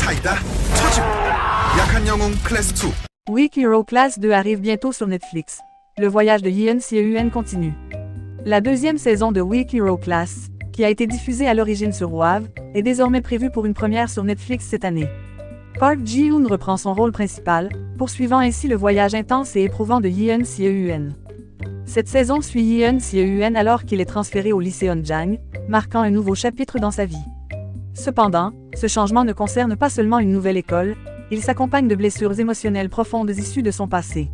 카이다 처집 약한 영웅 클래스 2 Weak Hero Class 2 arrive bientôt sur Netflix. Le voyage de Yeon Se-eun continue. La deuxième saison de Weak Hero Class, qui a été diffusée à l'origine sur WAV, est désormais prévue pour une première sur Netflix cette année. Park Ji-hoon reprend son rôle principal, poursuivant ainsi le voyage intense et éprouvant de Yeon Se-eun. Cette saison suit Yeon Se-eun alors qu'il est transféré au lycée Onjang, marquant un nouveau chapitre dans sa vie. Cependant, ce changement ne concerne pas seulement une nouvelle école, il s'accompagne de blessures émotionnelles profondes issues de son passé.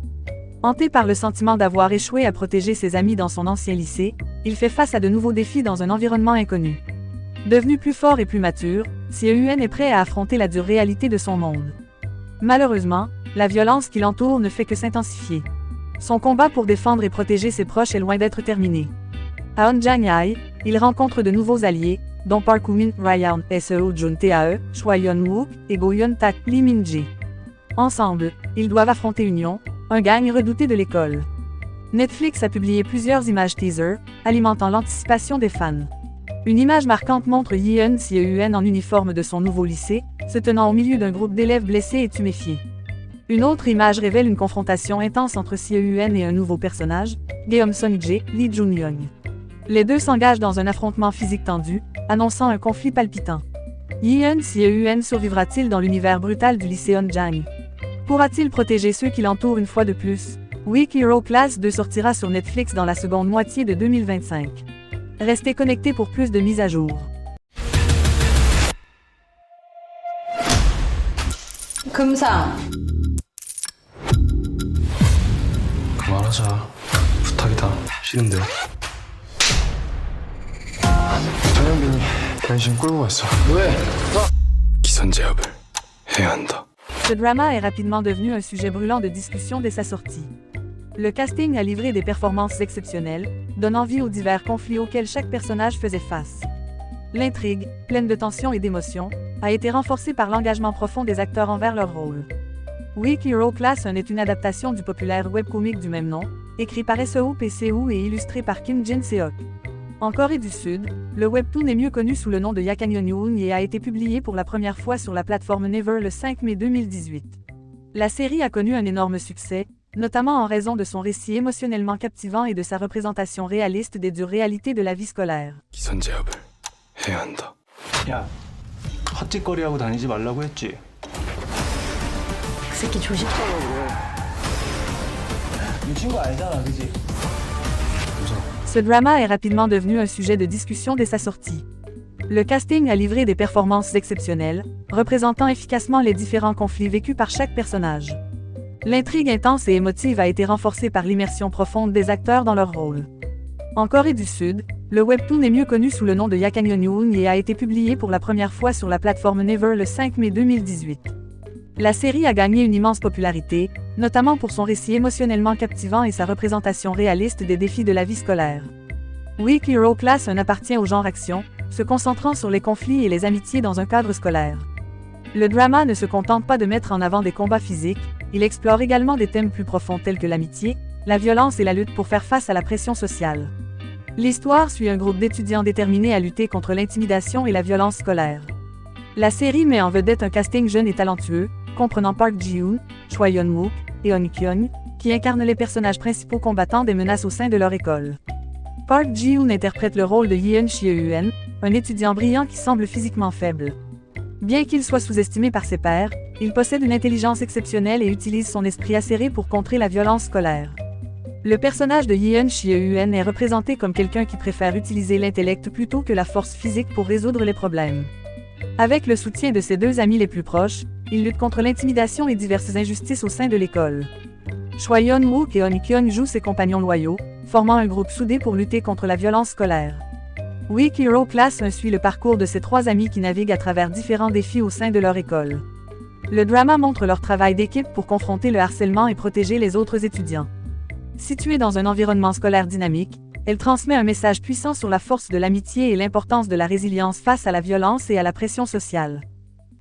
Hanté par le sentiment d'avoir échoué à protéger ses amis dans son ancien lycée, il fait face à de nouveaux défis dans un environnement inconnu. Devenu plus fort et plus mature, Se-eun est prêt à affronter la dure réalité de son monde. Malheureusement, la violence qui l'entoure ne fait que s'intensifier. Son combat pour défendre et protéger ses proches est loin d'être terminé. À Onjang-hae, il rencontre de nouveaux alliés, dont Park Woo-min, Ryan Seo Jun Tae, Choi Yeon-wook et Go Yeon-tak, Lee Min-jae. Ensemble, ils doivent affronter Union, un gang redouté de l'école. Netflix a publié plusieurs images teaser, alimentant l'anticipation des fans. Une image marquante montre Yeon Se-eun en uniforme de son nouveau lycée, se tenant au milieu d'un groupe d'élèves blessés et tuméfiés. Une autre image révèle une confrontation intense entre Se-eun et un nouveau personnage, Geum Sung-jae, Lee Jun-young. Les deux s'engagent dans un affrontement physique tendu, annonçant un conflit palpitant. Yeon Se-eun survivra-t-il dans l'univers brutal du lycée Onjang? Pourra-t-il protéger ceux qui l'entourent une fois de plus? Weak Hero Class 2 sortira sur Netflix dans la seconde moitié de 2025. Restez connectés pour plus de mises à jour. 금상 그만하자. 부탁이다. 싫은데. 전현빈이 변신 끌고 갔어. 왜? 기선 제압을 해야 한다. Ce drama est rapidement devenu un sujet brûlant de discussion dès sa sortie. Le casting a livré des performances exceptionnelles, donnant vie aux divers conflits auxquels chaque personnage faisait face. L'intrigue, pleine de tension et d'émotion, a été renforcée par l'engagement profond des acteurs envers leur rôle. Weak Hero Class 1 est une adaptation du populaire webcomic du même nom, écrit par Seo Pseu et illustré par Kim Jin-seok. En Corée du Sud, le webtoon est mieux connu sous le nom de Yakangyeon et a été publié pour la première fois sur la plateforme Naver le 5 mai 2018. La série a connu un énorme succès, notamment en raison de son récit émotionnellement captivant et de sa représentation réaliste des dures réalités de la vie scolaire. 기선 제압을 해야 한다. 야, 헛짓거리하고 다니지 말라고 했지. 그 새끼 조심. 미친 거 알잖아, 그지? Ce drama est rapidement devenu un sujet de discussion dès sa sortie. Le casting a livré des performances exceptionnelles, représentant efficacement les différents conflits vécus par chaque personnage. L'intrigue intense et émotive a été renforcée par l'immersion profonde des acteurs dans leur rôle. En Corée du Sud, le webtoon est mieux connu sous le nom de Yakangyeon et a été publié pour la première fois sur la plateforme Naver le 5 mai 2018. La série a gagné une immense popularité, notamment pour son récit émotionnellement captivant et sa représentation réaliste des défis de la vie scolaire. Weak Hero Class 1 appartient au genre action, se concentrant sur les conflits et les amitiés dans un cadre scolaire. Le drama ne se contente pas de mettre en avant des combats physiques, il explore également des thèmes plus profonds tels que l'amitié, la violence et la lutte pour faire face à la pression sociale. L'histoire suit un groupe d'étudiants déterminés à lutter contre l'intimidation et la violence scolaire. La série met en vedette un casting jeune et talentueux, comprenant Park Ji-hoon, Choi Yeon-wook et Eun Kyung, qui incarnent les personnages principaux combattant des menaces au sein de leur école. Park Ji-hoon interprète le rôle de Yeon Se-eun, un étudiant brillant qui semble physiquement faible. Bien qu'il soit sous-estimé par ses pairs, il possède une intelligence exceptionnelle et utilise son esprit acéré pour contrer la violence scolaire. Le personnage de Yeon Se-eun est représenté comme quelqu'un qui préfère utiliser l'intellect plutôt que la force physique pour résoudre les problèmes. Avec le soutien de ses deux amis les plus proches, il lutte contre l'intimidation et diverses injustices au sein de l'école. Choi Yeon-wook et Eun Kyung jouent ses compagnons loyaux, formant un groupe soudé pour lutter contre la violence scolaire. Weak Hero Class 1 suit le parcours de ces trois amis qui naviguent à travers différents défis au sein de leur école. Le drama montre leur travail d'équipe pour confronter le harcèlement et protéger les autres étudiants. Située dans un environnement scolaire dynamique, elle transmet un message puissant sur la force de l'amitié et l'importance de la résilience face à la violence et à la pression sociale.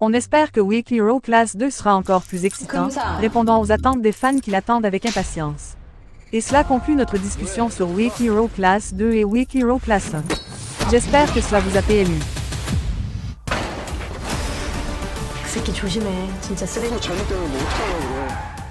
On espère que Weak Hero Class 2 sera encore plus excitant, répondant aux attentes des fans qui l'attendent avec impatience. Et cela conclut notre discussion sur Weak Hero Class 2 et Weak Hero Class 1. J'espère que cela vous a plu. 그 새끼 조심해. 진짜 쓰레기. 잘못되면 뭐 어떡하려고 그래.